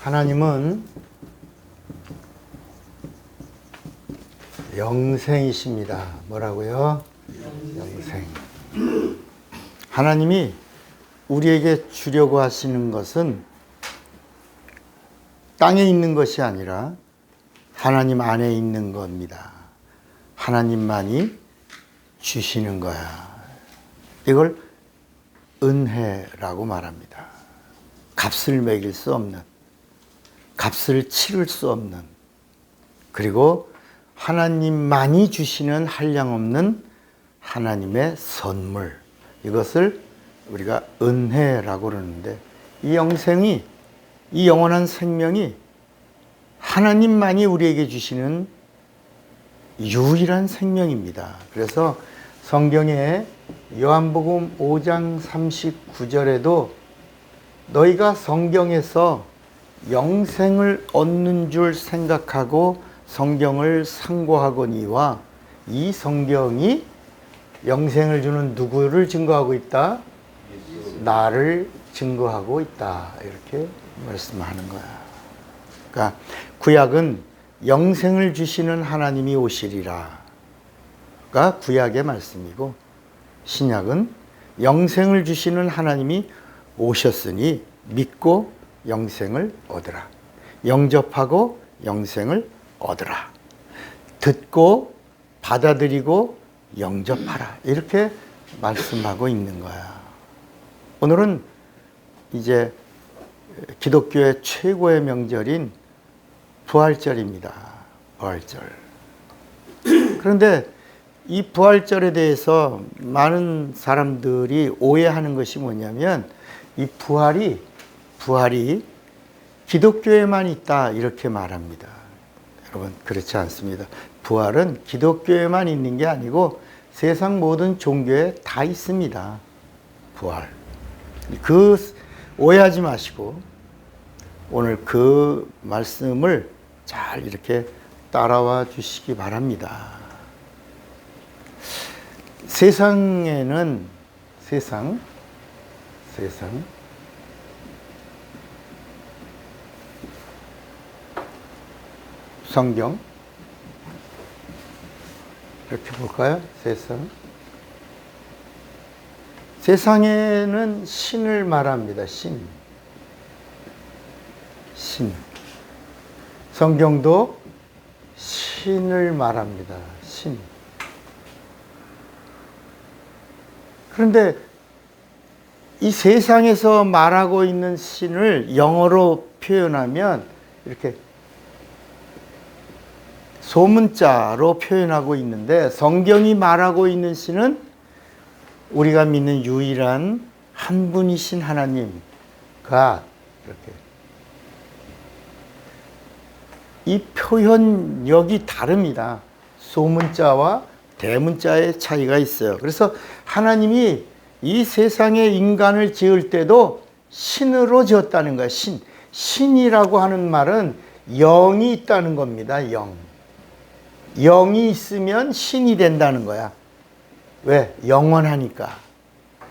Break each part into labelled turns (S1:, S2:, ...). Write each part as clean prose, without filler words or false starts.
S1: 하나님은 영생이십니다. 뭐라고요? 영생. 하나님이 우리에게 주려고 하시는 것은 땅에 있는 것이 아니라 하나님 안에 있는 겁니다. 하나님만이 주시는 거야. 이걸 은혜라고 말합니다. 값을 매길 수 없는, 값을 치를 수 없는, 그리고 하나님만이 주시는 한량없는 하나님의 선물, 이것을 우리가 은혜라고 그러는데, 이 영생이, 이 영원한 생명이 하나님만이 우리에게 주시는 유일한 생명입니다. 그래서 성경에 요한복음 5장 39절에도 너희가 성경에서 영생을 얻는 줄 생각하고 성경을 상고하거니와 이 성경이 영생을 주는 누구를 증거하고 있다? 나를 증거하고 있다. 이렇게 말씀하는 거야. 그러니까 구약은 영생을 주시는 하나님이 오시리라가 구약의 말씀이고, 신약은 영생을 주시는 하나님이 오셨으니 믿고 영생을 얻으라. 영접하고 영생을 얻으라. 듣고 받아들이고 영접하라. 이렇게 말씀하고 있는 거야. 오늘은 이제 기독교의 최고의 명절인 부활절입니다. 부활절. 그런데 이 부활절에 대해서 많은 사람들이 오해하는 것이 뭐냐면, 이 부활이 기독교에만 있다 이렇게 말합니다. 여러분, 그렇지 않습니다. 부활은 기독교에만 있는 게 아니고 세상 모든 종교에 다 있습니다. 부활. 그 오해하지 마시고 오늘 그 말씀을 잘 이렇게 따라와 주시기 바랍니다. 세상에는 세상 성경 이렇게 볼까요? 세상에는 신을 말합니다. 신. 성경도 신을 말합니다. 신. 그런데 이 세상에서 말하고 있는 신을 영어로 표현하면 이렇게 소문자로 표현하고 있는데, 성경이 말하고 있는 신은 우리가 믿는 유일한 한 분이신 하나님, 이렇게. 이 표현력이 다릅니다. 소문자와 대문자의 차이가 있어요. 그래서 하나님이 이 세상에 인간을 지을 때도 신으로 지었다는 거예요. 신이라고 하는 말은 영이 있다는 겁니다. 영이 있으면 신이 된다는 거야. 왜? 영원하니까.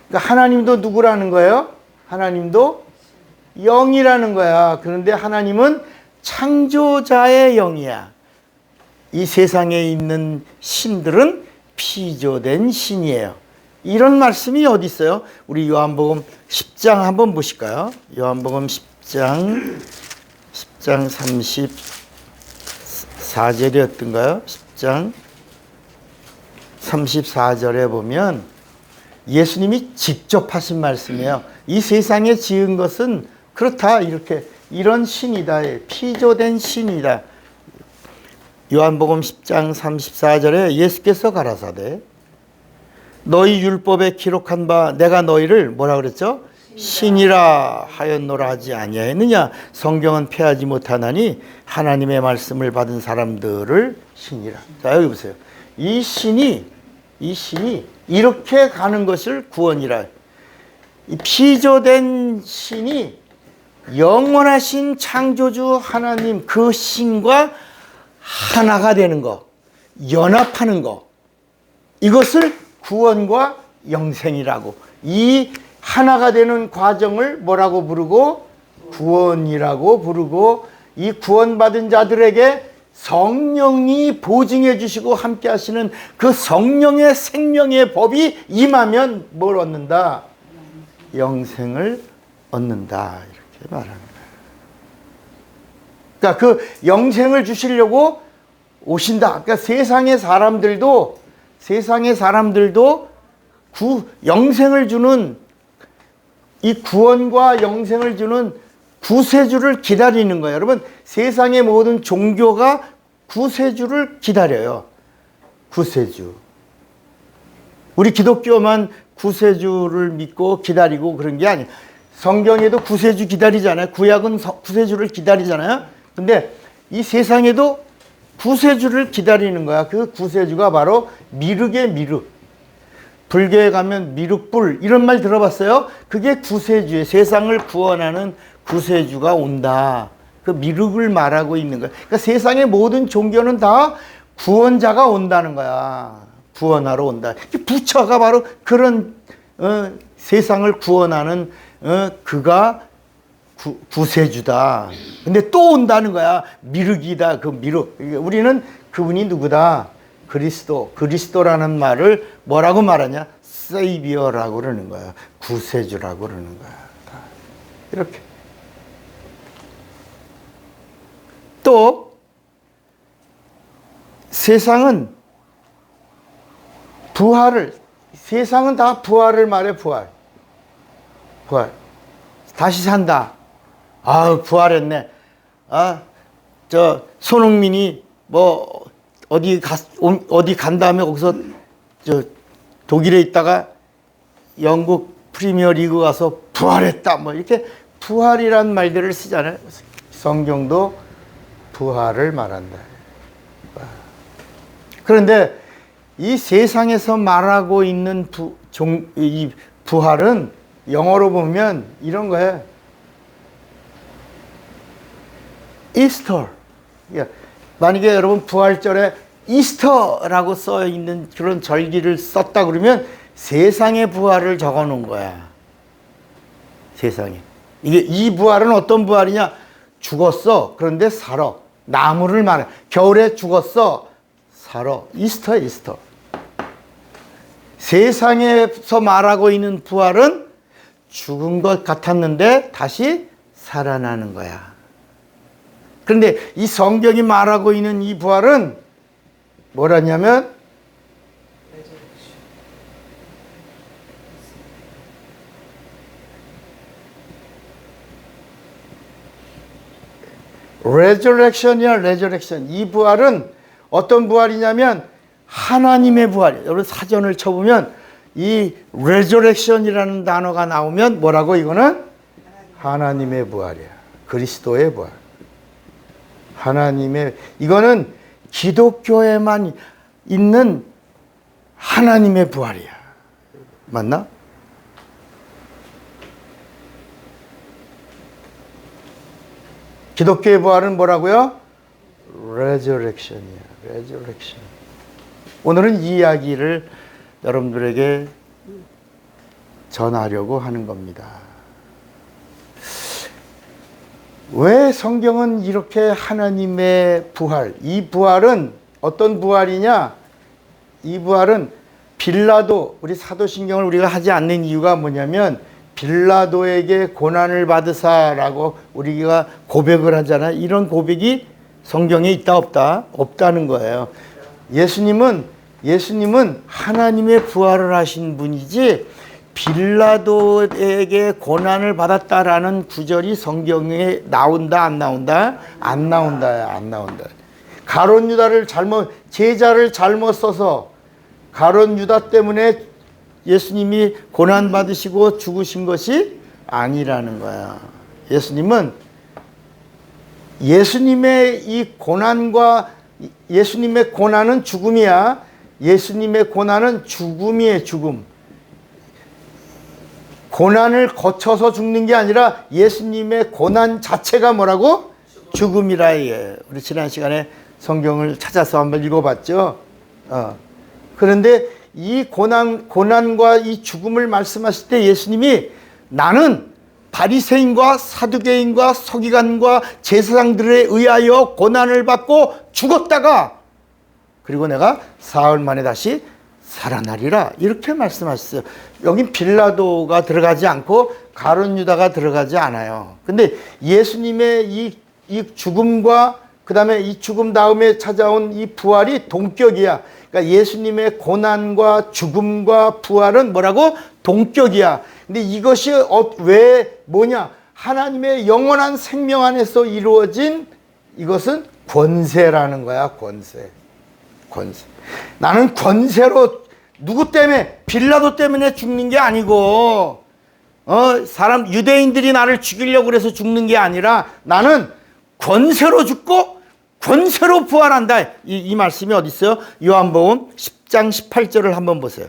S1: 그러니까 하나님도 누구라는 거예요? 하나님도 영이라는 거야. 그런데 하나님은 창조자의 영이야. 이 세상에 있는 신들은 피조된 신이에요. 이런 말씀이 어디 있어요? 우리 요한복음 10장 한번 보실까요? 요한복음 10장 34절이었던가요? 10장 34절에 보면 예수님이 직접 하신 말씀이에요. 이 세상에 지은 것은 그렇다. 이런 신이다. 피조된 신이다. 요한복음 10장 34절에 예수께서 가라사대 너희 율법에 기록한 바 내가 너희를 뭐라 그랬죠? 신이라 하였노라 하지 아니하였느냐? 성경은 폐하지 못하나니 하나님의 말씀을 받은 사람들을 신이라. 자, 여기 보세요. 이 신이 이렇게 가는 것을 구원이라. 이 피조된 신이 영원하신 창조주 하나님 그 신과 하나가 되는 거, 연합하는 거, 이것을 구원과 영생이라고, 이 하나가 되는 과정을 뭐라고 부르고? 구원이라고 부르고, 이 구원받은 자들에게 성령이 보증해 주시고 함께 하시는 그 성령의 생명의 법이 임하면 뭘 얻는다? 영생을 얻는다. 이렇게 말하는 거예요. 그러니까 그 영생을 주시려고 오신다. 그러니까 세상의 사람들도 영생을 주는, 이 구원과 영생을 주는 구세주를 기다리는 거예요. 여러분, 세상의 모든 종교가 구세주를 기다려요. 구세주. 우리 기독교만 구세주를 믿고 기다리고 그런 게 아니에요. 성경에도 구세주 기다리잖아요. 구약은 구세주를 기다리잖아요. 근데 이 세상에도 구세주를 기다리는 거야. 그 구세주가 바로 미륵의 미륵. 불교에 가면 미륵불, 이런 말 들어봤어요? 그게 구세주예요. 세상을 구원하는 구세주가 온다. 그 미륵을 말하고 있는 거야. 그러니까 세상의 모든 종교는 다 구원자가 온다는 거야. 구원하러 온다. 부처가 바로 그런 세상을 구원하는 그가 구세주다. 근데 또 온다는 거야. 미륵이다. 그 미륵. 우리는 그분이 누구다? 그리스도라는 말을 뭐라고 말하냐? 세이비어라고 그러는 거야. 구세주라고 그러는 거야. 이렇게. 또 세상은 다 부활을 말해. 부활. 다시 산다. 부활했네. 손흥민이 뭐 어디 간 다음에 거기서 독일에 있다가 영국 프리미어 리그 가서 부활했다. 뭐 이렇게 부활이란 말들을 쓰잖아요. 성경도 부활을 말한다. 그런데 이 세상에서 말하고 있는 이 부활은 영어로 보면 이런 거예요. 이스터. 만약에 여러분 부활절에 이스터라고 써 있는 그런 절기를 썼다 그러면 세상의 부활을 적어 놓은 거야. 세상에. 이 부활은 어떤 부활이냐? 죽었어. 그런데 살아. 나무를 말해. 겨울에 죽었어. 살아. 이스터. 세상에서 말하고 있는 부활은 죽은 것 같았는데 다시 살아나는 거야. 그런데 이 성경이 말하고 있는 이 부활은 뭐라냐면 resurrection이야. resurrection. 이 부활은 어떤 부활이냐면 하나님의 부활이에요. 여러분 사전을 쳐보면 이 resurrection이라는 단어가 나오면 뭐라고? 이거는 하나님의 부활이야. 그리스도의 부활. 이거는 기독교에만 있는 하나님의 부활이야. 맞나? 기독교의 부활은 뭐라고요? resurrection이야. resurrection. 오늘은 이 이야기를 여러분들에게 전하려고 하는 겁니다. 왜 성경은 이렇게 하나님의 부활, 이 부활은 어떤 부활이냐? 이 부활은 빌라도, 우리 사도신경을 우리가 하지 않는 이유가 뭐냐면 빌라도에게 고난을 받으사라고 우리가 고백을 하잖아요. 이런 고백이 성경에 있다 없다? 없다는 거예요. 예수님은 하나님의 부활을 하신 분이지 빌라도에게 고난을 받았다라는 구절이 성경에 나온다 안 나온다? 안 나온다. 가룟 유다를 제자를 잘못 써서 가룟 유다 때문에 예수님이 고난 받으시고 죽으신 것이 아니라는 거야. 예수님의 이 고난과 예수님의 고난은 죽음이야. 예수님의 고난은 죽음이에요. 죽음. 고난을 거쳐서 죽는 게 아니라 예수님의 고난 자체가 뭐라고? 죽음이라. 우리 지난 시간에 성경을 찾아서 한번 읽어봤죠. 그런데 이 고난과 이 죽음을 말씀하실 때 예수님이 나는 바리새인과 사두개인과 서기관과 제사장들에 의하여 고난을 받고 죽었다가 그리고 내가 사흘 만에 다시 살아나리라 이렇게 말씀하셨어요. 여긴 빌라도가 들어가지 않고 가룟 유다가 들어가지 않아요. 근데 예수님의 이 죽음과 그 다음에 이 죽음 다음에 찾아온 이 부활이 동격이야. 그러니까 예수님의 고난과 죽음과 부활은 뭐라고? 동격이야. 근데 이것이 왜 뭐냐? 하나님의 영원한 생명 안에서 이루어진 이것은 권세라는 거야. 권세. 나는 권세로 누구 때문에? 빌라도 때문에 죽는 게 아니고 유대인들이 나를 죽이려고 그래서 죽는 게 아니라 나는 권세로 죽고 권세로 부활한다. 이 말씀이 어디 있어요? 요한복음 10장 18절을 한번 보세요.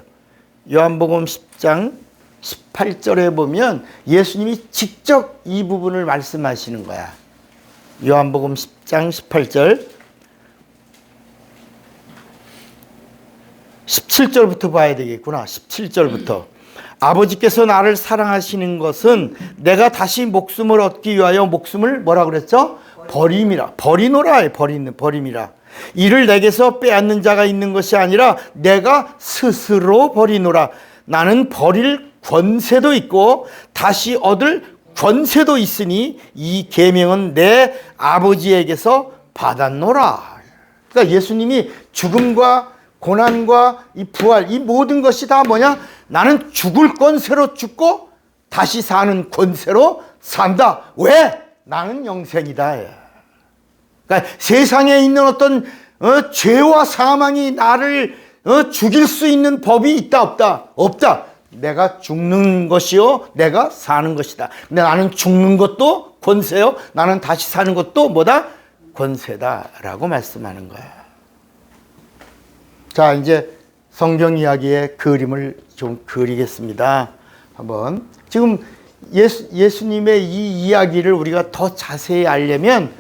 S1: 요한복음 10장 18절에 보면 예수님이 직접 이 부분을 말씀하시는 거야. 요한복음 10장 18절 17절부터 봐야 되겠구나. 17절부터. 아버지께서 나를 사랑하시는 것은 내가 다시 목숨을 얻기 위하여 목숨을 뭐라 그랬죠? 버림이라. 버리노라. 버림이라. 이를 내게서 빼앗는 자가 있는 것이 아니라 내가 스스로 버리노라. 나는 버릴 권세도 있고 다시 얻을 권세도 있으니 이 계명은 내 아버지에게서 받았노라. 그러니까 예수님이 죽음과 고난과 이 부활, 이 모든 것이 다 뭐냐? 나는 죽을 권세로 죽고 다시 사는 권세로 산다. 왜? 나는 영생이다. 그러니까 세상에 있는 어떤 죄와 사망이 나를 죽일 수 있는 법이 있다 없다? 없다. 내가 죽는 것이요 내가 사는 것이다. 근데 나는 죽는 것도 권세요. 나는 다시 사는 것도 뭐다? 권세다라고 말씀하는 거야. 자, 이제 성경 이야기의 그림을 좀 그리겠습니다. 한번. 지금 예수님의 이 이야기를 우리가 더 자세히 알려면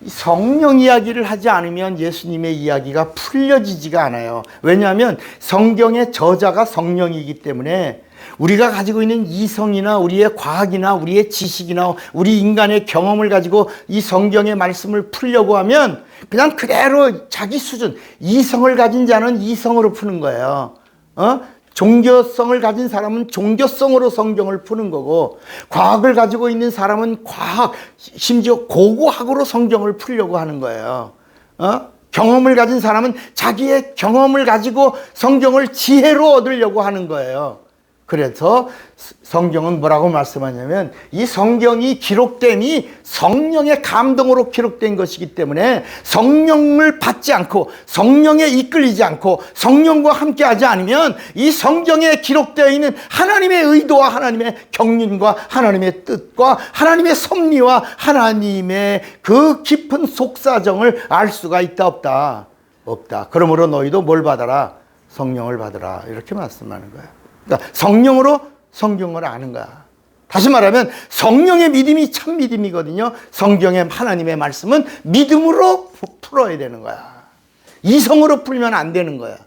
S1: 성령 이야기를 하지 않으면 예수님의 이야기가 풀려지지가 않아요. 왜냐하면 성경의 저자가 성령이기 때문에 우리가 가지고 있는 이성이나 우리의 과학이나 우리의 지식이나 우리 인간의 경험을 가지고 이 성경의 말씀을 풀려고 하면 그냥 그대로 자기 수준, 이성을 가진 자는 이성으로 푸는 거예요. 종교성을 가진 사람은 종교성으로 성경을 푸는 거고, 과학을 가지고 있는 사람은 과학, 심지어 고고학으로 성경을 풀려고 하는 거예요. 경험을 가진 사람은 자기의 경험을 가지고 성경을 지혜로 얻으려고 하는 거예요. 그래서 성경은 뭐라고 말씀하냐면 이 성경이 기록됨이 성령의 감동으로 기록된 것이기 때문에 성령을 받지 않고 성령에 이끌리지 않고 성령과 함께하지 않으면 이 성경에 기록되어 있는 하나님의 의도와 하나님의 경륜과 하나님의 뜻과 하나님의 섭리와 하나님의 그 깊은 속사정을 알 수가 있다 없다? 없다. 그러므로 너희도 뭘 받아라? 성령을 받으라. 이렇게 말씀하는 거예요. 그러니까 성령으로 성경을 아는 거야. 다시 말하면 성령의 믿음이 참 믿음이거든요. 성경의 하나님의 말씀은 믿음으로 풀어야 되는 거야. 이성으로 풀면 안 되는 거야.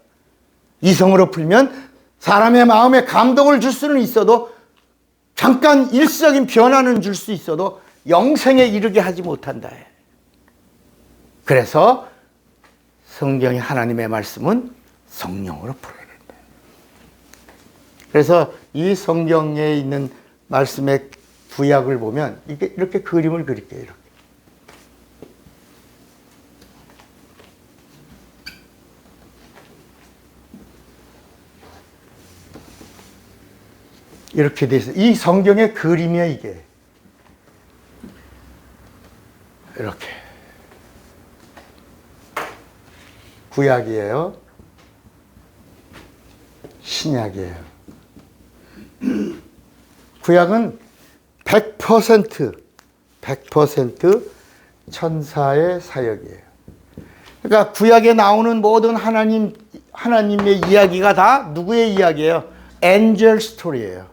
S1: 이성으로 풀면 사람의 마음에 감동을 줄 수는 있어도 잠깐 일시적인 변화는 줄 수 있어도 영생에 이르게 하지 못한다. 그래서 성경의 하나님의 말씀은 성령으로 풀어야 된다. 그래서 이 성경에 있는 말씀의 구약을 보면 이렇게 그림을 그릴게요. 이렇게 돼 있어요. 이 성경의 그림이야, 이게. 이렇게. 구약이에요. 신약이에요. 구약은 100% 천사의 사역이에요. 그러니까 구약에 나오는 모든 하나님의 이야기가 다 누구의 이야기예요? 엔젤 스토리예요.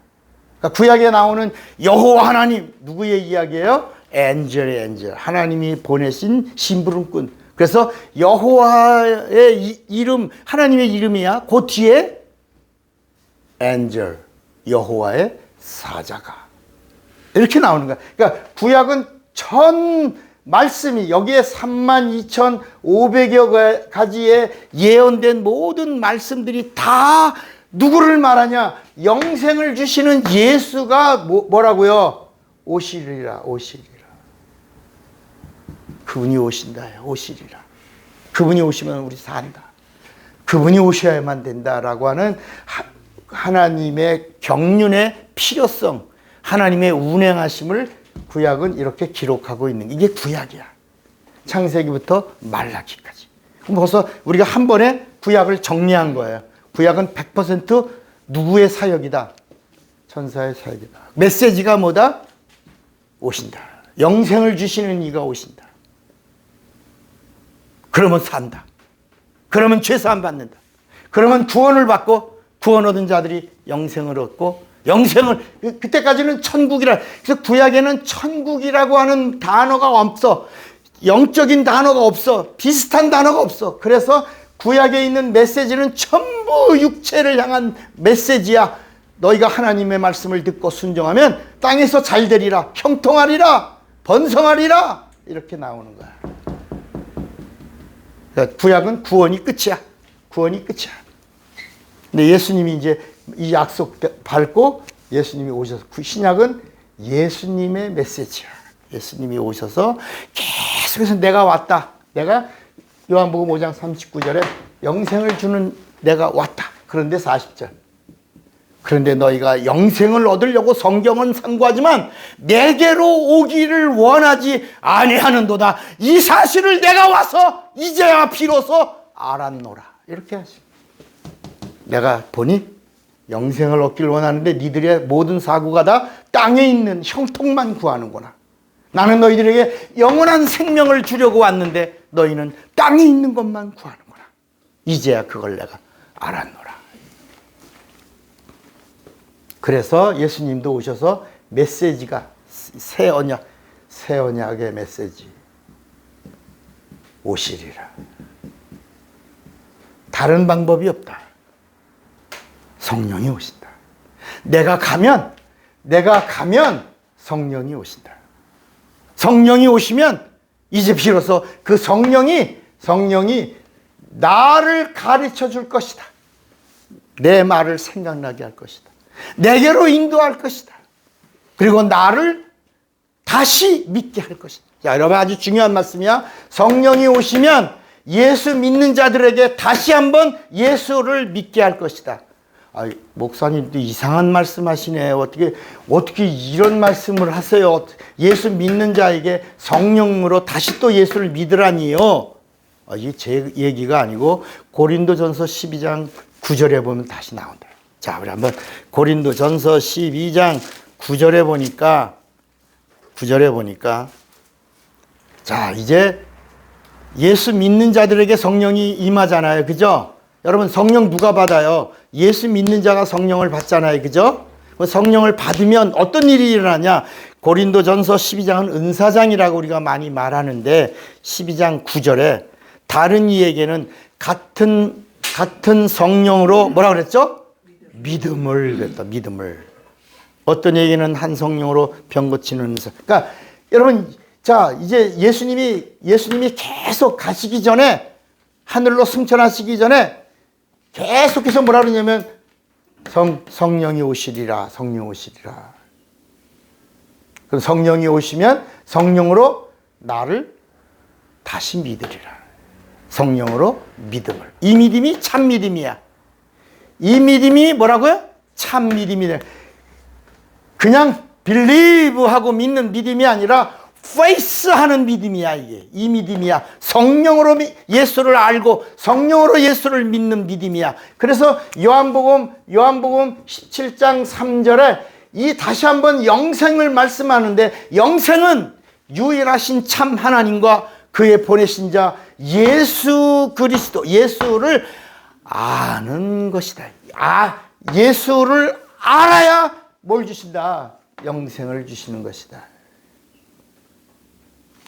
S1: 그러니까 구약에 나오는 여호와 하나님 누구의 이야기예요? 엔젤. 하나님이 보내신 심부름꾼. 그래서 여호와의 이름, 하나님의 이름이야. 그 뒤에 엔젤, 여호와의 사자가 이렇게 나오는 거야. 그러니까 구약은 전 말씀이 여기에 32,500여 가지의 예언된 모든 말씀들이 다 누구를 말하냐? 영생을 주시는 예수가 뭐라고요? 오시리라, 오시리라. 그분이 오신다요, 오시리라. 그분이 오시면 우리 산다. 그분이 오셔야만 된다라고 하는 하나님의 경륜의 필요성, 하나님의 운행하심을 구약은 이렇게 기록하고 있는 게 이게 구약이야. 창세기부터 말라기까지. 벌써 우리가 한 번에 구약을 정리한 거예요. 구약은 100% 누구의 사역이다? 천사의 사역이다. 메시지가 뭐다? 오신다. 영생을 주시는 이가 오신다. 그러면 산다. 그러면 죄사함 받는다. 그러면 구원을 받고 구원 얻은 자들이 영생을 얻고 영생을 그때까지는 천국이라. 그래서 구약에는 천국이라고 하는 단어가 없어. 영적인 단어가 없어. 비슷한 단어가 없어. 그래서 구약에 있는 메시지는 전부 육체를 향한 메시지야. 너희가 하나님의 말씀을 듣고 순종하면 땅에서 잘 되리라, 형통하리라, 번성하리라 이렇게 나오는 거야. 그러니까 구약은 구원이 끝이야. 구원이 끝이야. 근데 예수님이 이제 이 약속 밟고 예수님이 오셔서 신약은 예수님의 메시지야. 예수님이 오셔서 계속해서 내가 왔다. 내가 요한복음 5장 39절에 영생을 주는 내가 왔다. 그런데 40절. 그런데 너희가 영생을 얻으려고 성경은 상고하지만 내게로 오기를 원하지 아니하는도다. 이 사실을 내가 와서 이제야 비로소 알았노라. 이렇게 하시고 내가 보니 영생을 얻기를 원하는데 니들의 모든 사고가 다 땅에 있는 형통만 구하는구나. 나는 너희들에게 영원한 생명을 주려고 왔는데 너희는 땅에 있는 것만 구하는구나. 이제야 그걸 내가 알았노라. 그래서 예수님도 오셔서 메시지가 새 언약의 메시지 오시리라. 다른 방법이 없다. 성령이 오신다. 내가 가면 성령이 오신다. 성령이 오시면 이제 비로소 그 성령이 나를 가르쳐 줄 것이다. 내 말을 생각나게 할 것이다. 내게로 인도할 것이다. 그리고 나를 다시 믿게 할 것이다. 자, 여러분 아주 중요한 말씀이야. 성령이 오시면 예수 믿는 자들에게 다시 한번 예수를 믿게 할 것이다. 목사님도 이상한 말씀 하시네. 어떻게 이런 말씀을 하세요? 예수 믿는 자에게 성령으로 다시 또 예수를 믿으라니요. 이게 제 얘기가 아니고 고린도전서 12장 9절에 보면 다시 나온다. 자, 우리 한번 고린도전서 12장 9절에 보니까 자, 이제 예수 믿는 자들에게 성령이 임하잖아요. 그죠? 여러분 성령 누가 받아요? 예수 믿는 자가 성령을 받잖아요. 그죠? 성령을 받으면 어떤 일이 일어나냐? 고린도전서 12장은 은사장이라고 우리가 많이 말하는데 12장 9절에 다른 이에게는 같은 성령으로 뭐라 그랬죠? 믿음을 그랬다. 믿음을. 어떤 이에게는 한 성령으로 병 고치는 은사. 그러니까 여러분 자, 이제 예수님이 계속 가시기 전에 하늘로 승천하시기 전에 계속해서 뭐라 그러냐면 성령이 오시리라. 성령 오시리라. 그럼 성령이 오시면 성령으로 나를 다시 믿으리라. 성령으로 믿음을. 이 믿음이 참 믿음이야. 이 믿음이 뭐라고요? 참 믿음이래. 그냥 believe하고 믿는 믿음이 아니라 face하는 믿음이야. 이게 이 믿음이야. 성령으로 예수를 알고 성령으로 예수를 믿는 믿음이야. 그래서 요한복음 17장 3절에 이 다시 한번 영생을 말씀하는데 영생은 유일하신 참 하나님과 그의 보내신 자 예수 그리스도 예수를 아는 것이다. 예수를 알아야 뭘 주신다? 영생을 주시는 것이다.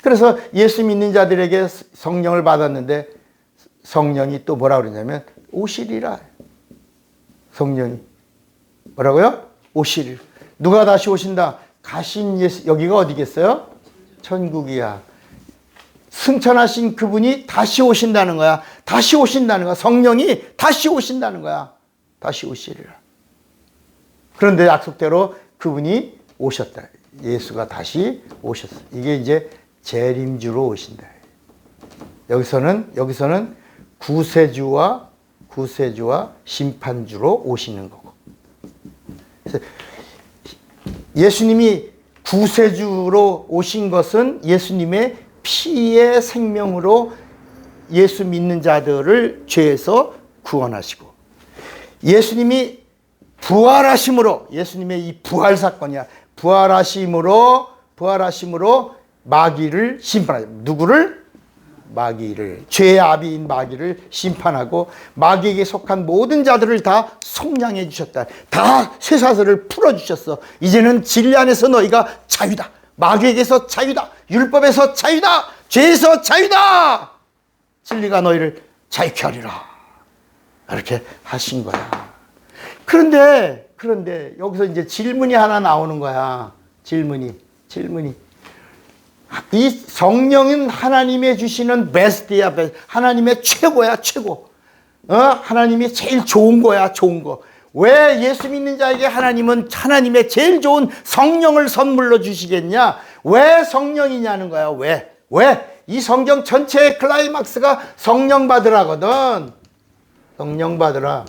S1: 그래서 예수 믿는 자들에게 성령을 받았는데 성령이 또 뭐라 그러냐면 오시리라. 성령이 뭐라고요? 오시리라. 누가 다시 오신다? 가신 예수, 여기가 어디겠어요? 천국이야. 승천하신 그분이 다시 오신다는 거야. 다시 오신다는 거야. 성령이 다시 오신다는 거야. 다시 오시리라. 그런데 약속대로 그분이 오셨다. 예수가 다시 오셨어. 이게 이제 재림주로 오신다. 여기서는 구세주와 심판주로 오시는 거고. 그래서 예수님이 구세주로 오신 것은 예수님의 피의 생명으로 예수 믿는 자들을 죄에서 구원하시고, 예수님이 부활하심으로, 예수님의 이 부활 사건이야. 부활하심으로 마귀를 심판하죠. 누구를? 마귀를, 죄의 아비인 마귀를 심판하고 마귀에게 속한 모든 자들을 다 속량해 주셨다. 다 쇠사슬을 풀어 주셨어. 이제는 진리 안에서 너희가 자유다. 마귀에게서 자유다. 율법에서 자유다. 죄에서 자유다. 진리가 너희를 자유케 하리라. 이렇게 하신 거야. 그런데 여기서 이제 질문이 하나 나오는 거야. 질문이. 이 성령은 하나님의 주시는 베스트야. 하나님의 최고야, 최고. 하나님이 제일 좋은 거야, 좋은 거. 왜 예수 믿는 자에게 하나님은 하나님의 제일 좋은 성령을 선물로 주시겠냐? 왜 성령이냐는 거야. 왜? 이 성경 전체의 클라이막스가 성령 받으라거든. 성령 받으라.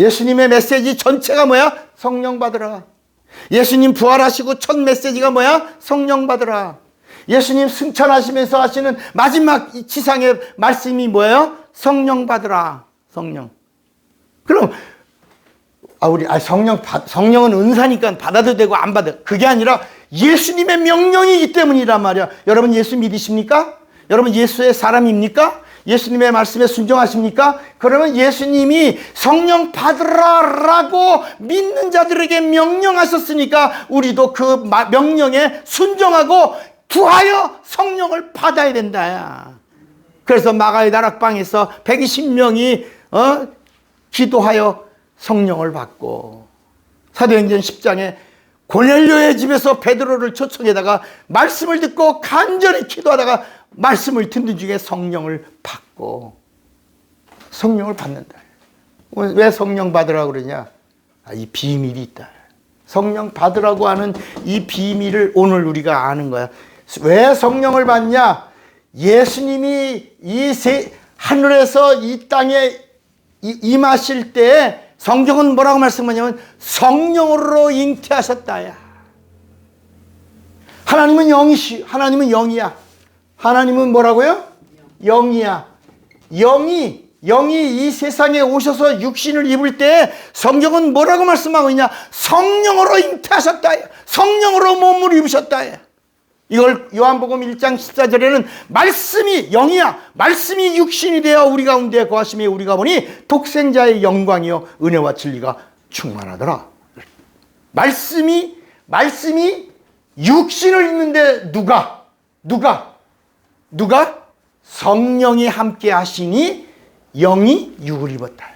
S1: 예수님의 메시지 전체가 뭐야? 성령 받으라. 예수님 부활하시고 첫 메시지가 뭐야? 성령 받으라. 예수님 승천하시면서 하시는 마지막 지상의 말씀이 뭐예요? 성령 받으라. 성령. 그럼 성령은 은사니까 받아도 되고 안 받아. 그게 아니라 예수님의 명령이기 때문이란 말이야. 여러분 예수 믿으십니까? 여러분 예수의 사람입니까? 예수님의 말씀에 순종하십니까? 그러면 예수님이 성령 받으라라고 믿는 자들에게 명령하셨으니까 우리도 그 명령에 순종하고 구하여 성령을 받아야 된다. 그래서 마가의 다락방에서 120명이 기도하여 성령을 받고, 사도행전 10장에 고넬료의 집에서 베드로를 초청해다가 말씀을 듣고 간절히 기도하다가 말씀을 듣는 중에 성령을 받고, 성령을 받는다. 왜 성령 받으라고 그러냐? 이 비밀이 있다. 성령 받으라고 하는 이 비밀을 오늘 우리가 아는 거야. 왜 성령을 받냐? 예수님이 하늘에서 이 땅에 임하실 때 성경은 뭐라고 말씀하냐면 성령으로 잉태하셨다야. 하나님은 영이야. 하나님은 뭐라고요? 영이야. 영이 이 세상에 오셔서 육신을 입을 때 성경은 뭐라고 말씀하고 있냐? 성령으로 잉태하셨다. 성령으로 몸을 입으셨다. 이걸 요한복음 1장 14절에는 말씀이 영이야. 말씀이 육신이 되어 우리 가운데 거하심에 우리가 보니 독생자의 영광이요 은혜와 진리가 충만하더라. 말씀이 육신을 입는데 누가 성령이 함께 하시니 영이 육을 입었다.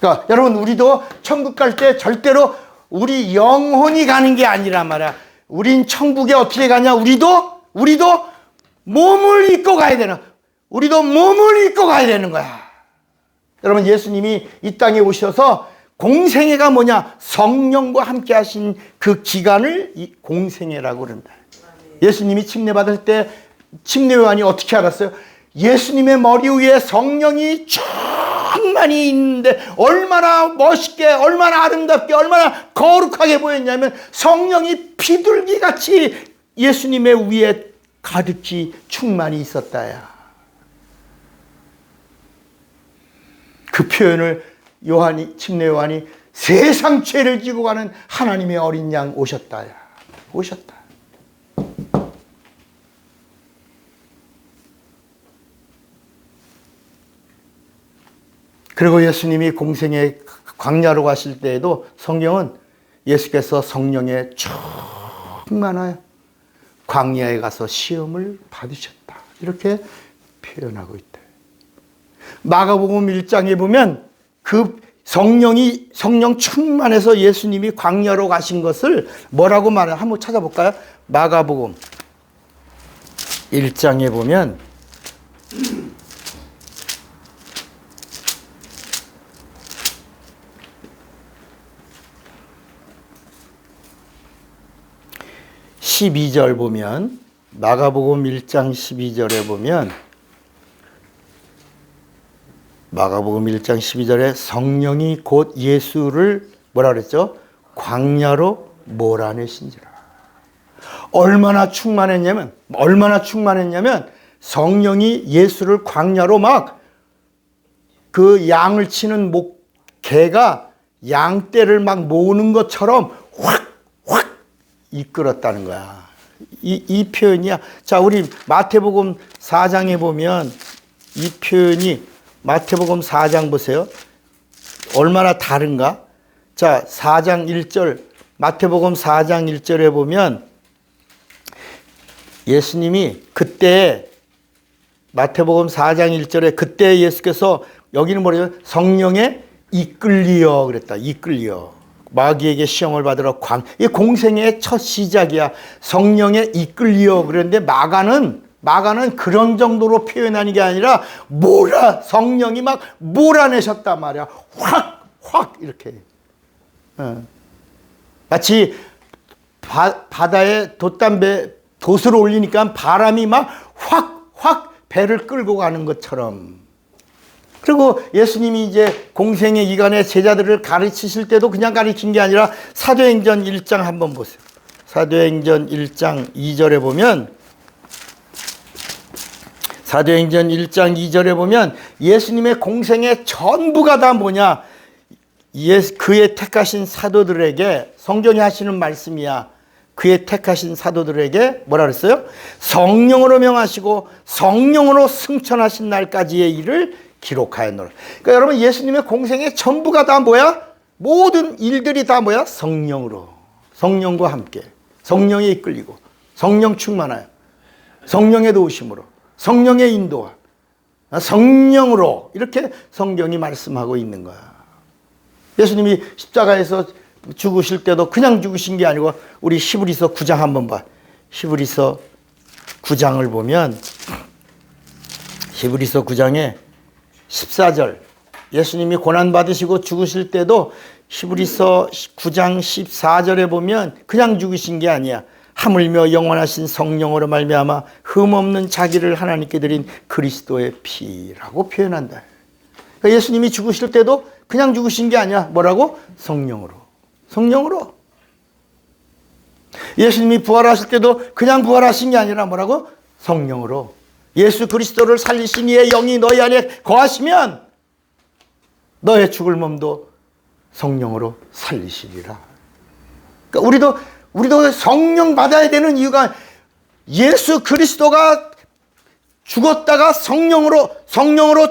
S1: 그러니까 여러분 우리도 천국 갈 때 절대로 우리 영혼이 가는 게 아니란 말이야. 우린 천국에 어떻게 가냐? 우리도 몸을 입고 가야 되는. 우리도 몸을 입고 가야 되는 거야. 여러분 예수님이 이 땅에 오셔서 공생애가 뭐냐? 성령과 함께 하신 그 기간을 공생애라고 그런다. 예수님이 침례받을 때 침례요한이 어떻게 알았어요? 예수님의 머리 위에 성령이 충만히 있는데 얼마나 멋있게, 얼마나 아름답게, 얼마나 거룩하게 보였냐면 성령이 비둘기같이 예수님의 위에 가득히 충만히 있었다야. 그 표현을 침례요한이 세상 죄를 지고 가는 하나님의 어린 양 오셨다야. 오셨다. 그리고 예수님이 공생의 광야로 가실 때에도 성경은 예수께서 성령에 충만하여 광야에 가서 시험을 받으셨다. 이렇게 표현하고 있다. 마가복음 1장에 보면 그 성령 충만해서 예수님이 광야로 가신 것을 뭐라고 말해? 한번 찾아볼까요? 마가복음 1장에 보면 (12절) 보면 마가복음 1장 12절에 보면 마가복음 1장 12절에 성령이 곧 예수를 뭐라 그랬죠? 광야로 몰아내신지라. 얼마나 충만했냐면 성령이 예수를 광야로 막 그 양을 치는 개가 양떼를 막 모으는 것처럼 확 이끌었다는 거야. 이 표현이야. 자, 우리 마태복음 4장에 보면 이 표현이 마태복음 4장 보세요. 얼마나 다른가? 자, 4장 1절, 마태복음 4장 1절에 보면 예수님이 그때 마태복음 4장 1절에 그때 예수께서 여기는 뭐래요? 성령에 이끌리어 그랬다. 이끌리어. 마귀에게 시험을 받으러 이 공생의 첫 시작이야. 성령에 이끌리어. 그랬는데 마가는 그런 정도로 표현하는 게 아니라 성령이 막 몰아내셨단 말이야. 확 이렇게. 마치 바다에 돛을 올리니까 바람이 막 확 배를 끌고 가는 것처럼. 그리고 예수님이 이제 공생의 이간의 제자들을 가르치실 때도 그냥 가르친 게 아니라 사도행전 1장 한번 보세요. 사도행전 1장 2절에 보면 예수님의 공생의 전부가 다 뭐냐? 그의 택하신 사도들에게 성경이 하시는 말씀이야. 그의 택하신 사도들에게 뭐라 그랬어요? 성령으로 명하시고 성령으로 승천하신 날까지의 일을 기록하였노라. 그러니까 여러분 예수님의 공생의 전부가 다 뭐야? 모든 일들이 다 뭐야? 성령과 함께 성령에 이끌리고 성령 충만하여 성령의 도우심으로 성령의 인도와 성령으로 이렇게 성경이 말씀하고 있는 거야. 예수님이 십자가에서 죽으실 때도 그냥 죽으신 게 아니고 우리 히브리서 9장 한번 봐. 히브리서 9장을 보면 히브리서 9장에 14절 예수님이 고난받으시고 죽으실 때도 히브리서 9장 14절에 보면 그냥 죽으신 게 아니야. 하물며 영원하신 성령으로 말미암아 흠없는 자기를 하나님께 드린 그리스도의 피라고 표현한다. 그러니까 예수님이 죽으실 때도 그냥 죽으신 게 아니야. 뭐라고? 성령으로. 예수님이 부활하실 때도 그냥 부활하신 게 아니라 뭐라고? 성령으로. 예수 그리스도를 살리신 이의 영이 너희 안에 거하시면 너의 죽을 몸도 성령으로 살리시리라. 그러니까 우리도 성령 받아야 되는 이유가 예수 그리스도가 죽었다가 성령으로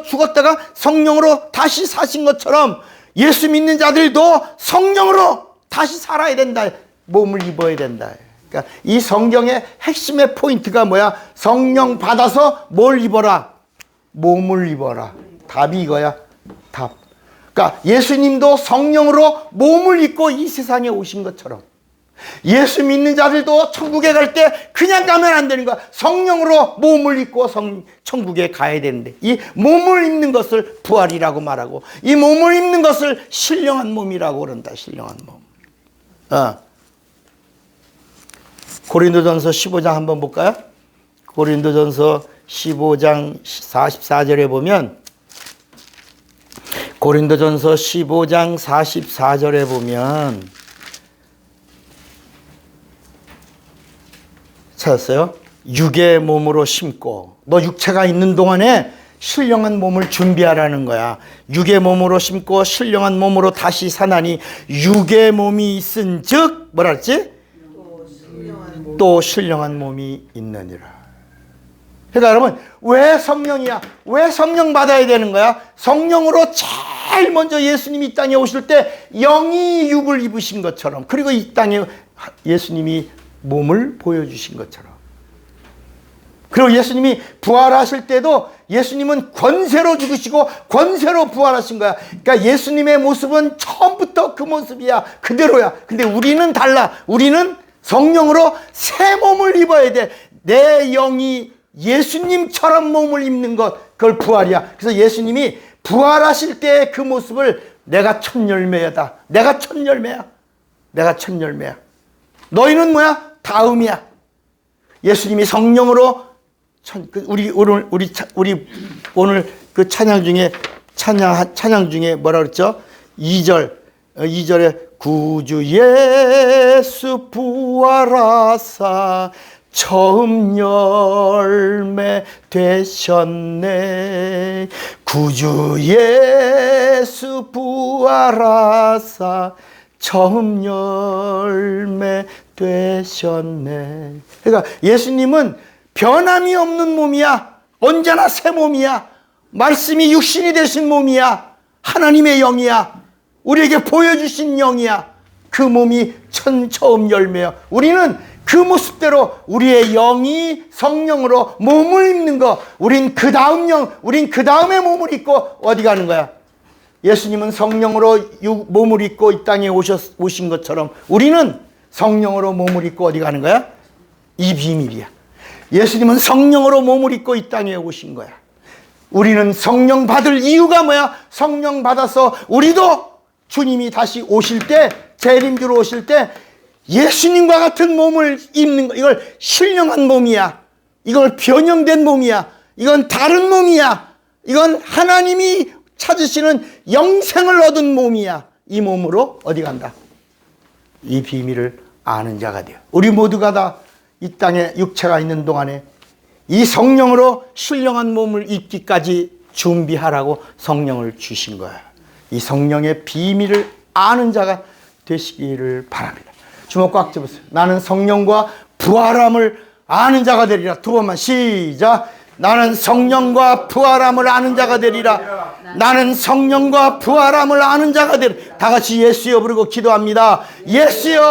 S1: 죽었다가 성령으로 다시 사신 것처럼 예수 믿는 자들도 성령으로 다시 살아야 된다. 몸을 입어야 된다. 그러니까 이 성경의 핵심의 포인트가 뭐야? 성령 받아서 뭘 입어라? 몸을 입어라. 답이 이거야. 답. 그러니까 예수님도 성령으로 몸을 입고 이 세상에 오신 것처럼 예수 믿는 자들도 천국에 갈 때 그냥 가면 안 되는 거야. 성령으로 몸을 입고 천국에 가야 되는데 이 몸을 입는 것을 부활이라고 말하고 이 몸을 입는 것을 신령한 몸이라고 그런다. 신령한 몸. 고린도전서 15장 한번 볼까요? 고린도전서 15장 44절에 보면 고린도전서 15장 44절에 보면 찾았어요? 육의 몸으로 심고 너 육체가 있는 동안에 신령한 몸을 준비하라는 거야. 육의 몸으로 심고 신령한 몸으로 다시 사나니 육의 몸이 있은 즉 뭐라 그랬지? 또 신령한 몸이 있느니라. 그러니까 여러분 왜 성령이야? 왜 성령 받아야 되는 거야? 성령으로 제일 먼저 예수님이 이 땅에 오실 때 영이 육을 입으신 것처럼 그리고 이 땅에 예수님이 몸을 보여주신 것처럼 그리고 예수님이 부활하실 때도 예수님은 권세로 죽으시고 권세로 부활하신 거야. 그러니까 예수님의 모습은 처음부터 그 모습이야. 그대로야. 근데 우리는 달라. 우리는 성령으로 새 몸을 입어야 돼. 내 영이 예수님처럼 몸을 입는 것, 그걸 부활이야. 그래서 예수님이 부활하실 때의 그 모습을 내가 첫 열매다. 내가 첫 열매야. 내가 첫 열매야. 너희는 뭐야? 다음이야. 예수님이 성령으로 우리 오늘 그 찬양 중에 뭐라 그랬죠? 2절에 구주 예수 부활하사 처음 열매 되셨네. 구주 예수 부활하사 처음 열매 되셨네. 그러니까 예수님은 변함이 없는 몸이야. 언제나 새 몸이야. 말씀이 육신이 되신 몸이야. 하나님의 영이야. 우리에게 보여주신 영이야. 그 몸이 처음 열매야. 우리는 그 모습대로 우리의 영이 성령으로 몸을 입는 거. 우린 그 다음 우린 그 다음에 몸을 입고 어디 가는 거야? 예수님은 성령으로 몸을 입고 이 땅에 오신 것처럼 우리는 성령으로 몸을 입고 어디 가는 거야? 이 비밀이야. 예수님은 성령으로 몸을 입고 이 땅에 오신 거야. 우리는 성령 받을 이유가 뭐야? 성령 받아서 우리도 주님이 다시 오실 때, 재림주로 오실 때 예수님과 같은 몸을 입는 거. 이걸 신령한 몸이야. 이걸 변형된 몸이야. 이건 다른 몸이야. 이건 하나님이 찾으시는 영생을 얻은 몸이야. 이 몸으로 어디 간다? 이 비밀을 아는 자가 돼요. 우리 모두가 다 이 땅에 육체가 있는 동안에 이 성령으로 신령한 몸을 입기까지 준비하라고 성령을 주신 거야. 이 성령의 비밀을 아는 자가 되시기를 바랍니다. 주먹 꽉 잡으세요. 나는 성령과 부활함을 아는 자가 되리라. 두 번만 시작. 나는 성령과 부활함을 아는 자가 되리라. 나는 성령과 부활함을 아는 자가 되리라. 다 같이 예수여 부르고 기도합니다. 예수여.